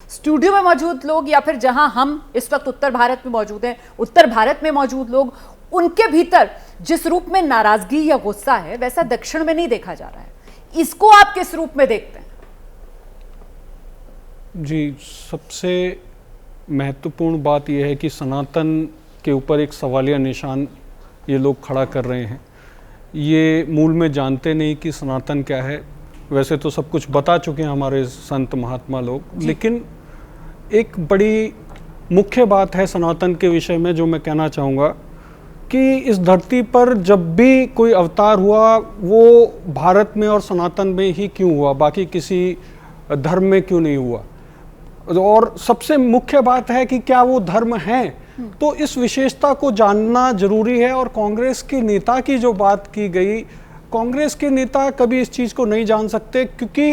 Studio में मौजूद लोग या फिर जहां हम इस वक्त उत्तर भारत में मौजूद हैं, उत्तर भारत में मौजूद लोग, उनके भीतर जिस रूप में नाराजगी या गुस्सा है वैसा दक्षिण में नहीं देखा जा रहा है। इसको आप किस रूप में देखते हैं? जी, सबसे महत्वपूर्ण बात यह है कि सनातन के ऊपर एक सवालिया निशान ये लोग खड़ा कर रहे हैं। ये मूल में जानते नहीं कि सनातन क्या है। वैसे तो सब कुछ बता चुके हैं हमारे संत महात्मा लोग, लेकिन एक बड़ी मुख्य बात है सनातन के विषय में जो मैं कहना चाहूँगा कि इस धरती पर जब भी कोई अवतार हुआ वो भारत में और सनातन में ही क्यों हुआ, बाकी किसी धर्म में क्यों नहीं हुआ। और सबसे मुख्य बात है कि क्या वो धर्म है, तो इस विशेषता को जानना जरूरी है। और कांग्रेस के नेता की जो बात की गई, कांग्रेस के नेता कभी इस चीज़ को नहीं जान सकते, क्योंकि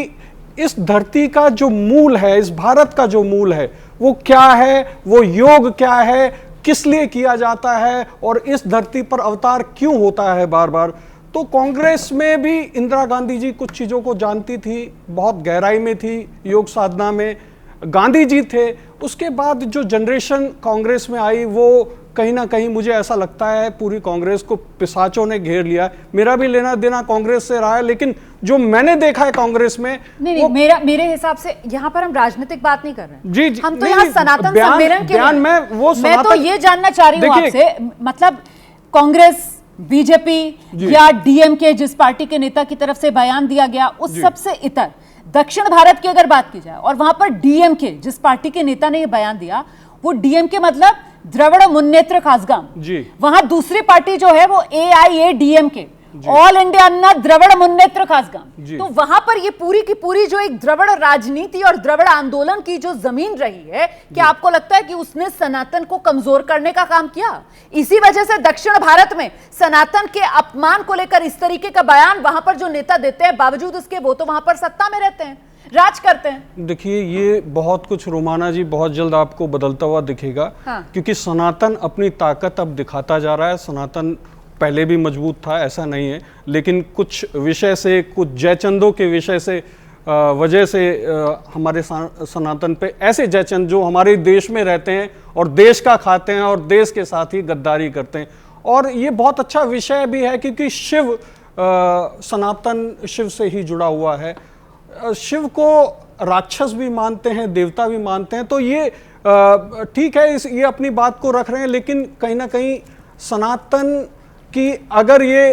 इस धरती का जो मूल है, इस भारत का जो मूल है वो क्या है, वो योग क्या है, किस लिए किया जाता है और इस धरती पर अवतार क्यों होता है बार बार। तो कांग्रेस में भी इंदिरा गांधी जी कुछ चीज़ों को जानती थी, बहुत गहराई में थी, योग साधना में गांधी जी थे। उसके बाद जो जनरेशन कांग्रेस में आई वो कहीं ना कहीं मुझे ऐसा लगता है पूरी कांग्रेस को पिशाचों ने घेर लिया। मेरा भी लेना देना कांग्रेस से रहा है, लेकिन जो मैंने देखा है कांग्रेस में नहीं, मेरे हिसाब से यहाँ पर हम राजनीतिक बात नहीं कर रहे हैं। जी, हम तो यहाँ सनातन सम्मेलन के बयान में वो मैं तो ये जानना चाह रही हूँ आपसे, मतलब कांग्रेस, बीजेपी या डीएमके जिस पार्टी के नेता की तरफ से बयान दिया गया, उस सबसे इतर दक्षिण भारत की अगर बात की जाए और वहां पर डीएमके जिस पार्टी के नेता ने यह बयान दिया, वो डीएमके मतलब द्रविड़ मुन्नेत्र काज़गम, वहां दूसरी पार्टी जो है वो एआईएडीएमके, ऑल इंडिया अन्ना द्रविड़ मुन्नेत्र काज़गम। तो वहां पर ये पूरी की पूरी जो एक द्रविड़ राजनीति और द्रविड़ आंदोलन की जो जमीन रही है, क्या आपको लगता है कि उसने सनातन को कमजोर करने का काम किया? इसी वजह से दक्षिण भारत में सनातन के अपमान को लेकर इस तरीके का बयान वहां पर जो नेता देते हैं, बावजूद उसके वो तो वहां पर सत्ता में रहते हैं, राज करते हैं। देखिए, ये बहुत कुछ रोमाना जी बहुत जल्द आपको बदलता हुआ दिखेगा। क्योंकि सनातन अपनी ताकत अब दिखाता जा रहा है। सनातन पहले भी मजबूत था, ऐसा नहीं है, लेकिन कुछ विषय से, कुछ जयचंदों के विषय से वजह से हमारे सनातन पे ऐसे जयचंद जो हमारे देश में रहते हैं और देश का खाते हैं और देश के साथ ही गद्दारी करते हैं। और ये बहुत अच्छा विषय भी है क्योंकि शिव, सनातन शिव से ही जुड़ा हुआ है। शिव को राक्षस भी मानते हैं, देवता भी मानते हैं, तो ये ठीक है, ये अपनी बात को रख रहे हैं। लेकिन कहीं ना कहीं सनातन कि अगर ये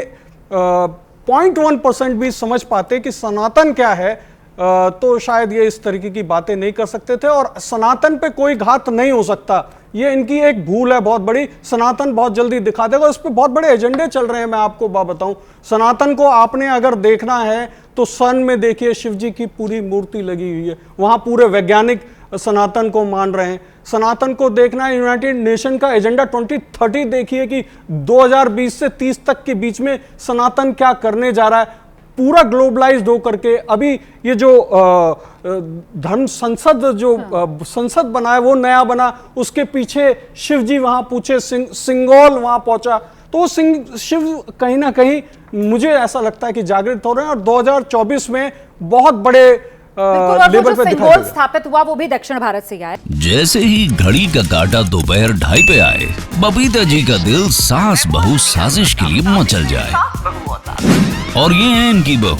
0.1% भी समझ पाते कि सनातन क्या है, तो शायद ये इस तरीके की बातें नहीं कर सकते थे। और सनातन पे कोई घात नहीं हो सकता, ये इनकी एक भूल है बहुत बड़ी। सनातन बहुत जल्दी दिखा देगा, उस पर बहुत बड़े एजेंडे चल रहे हैं। मैं आपको बात बताऊं, सनातन को आपने अगर देखना है तो सन में देखिए, शिव जी की पूरी मूर्ति लगी हुई है, वहां पूरे वैज्ञानिक सनातन को मान रहे हैं। सनातन को देखना है, यूनाइटेड नेशन का एजेंडा 2030 देखिए कि 2020 से 30 तक के बीच में सनातन क्या करने जा रहा है, पूरा ग्लोबलाइज्ड होकर के। अभी ये जो धर्म संसद जो संसद बना है वो नया बना, उसके पीछे शिव जी वहां पूछे, सिंगोल वहां पहुंचा, तो शिव कहीं ना कहीं मुझे ऐसा लगता है कि जागृत हो रहे हैं। और 2024 में बहुत बड़े लेवल पे सिंगोल स्थापित हुआ, वो भी दक्षिण भारत से आया। जैसे ही घड़ी का काटा दोपहर 2:30 पे आए, बबीता जी का दिल सास बहू साजिश के लिए मचल जाए। और ये है इनकी बहू,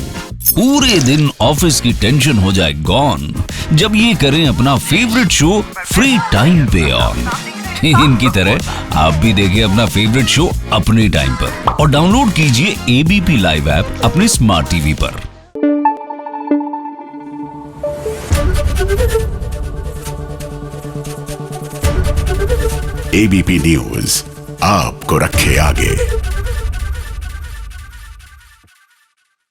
पूरे दिन ऑफिस की टेंशन हो जाए गॉन जब ये करें अपना फेवरेट शो फ्री टाइम पे ऑन। इनकी तरह आप भी देखिए अपना फेवरेट शो अपने टाइम पर और डाउनलोड कीजिए एबीपी लाइव ऐप अपने स्मार्ट टीवी पर। एबीपी न्यूज आपको रखे आगे।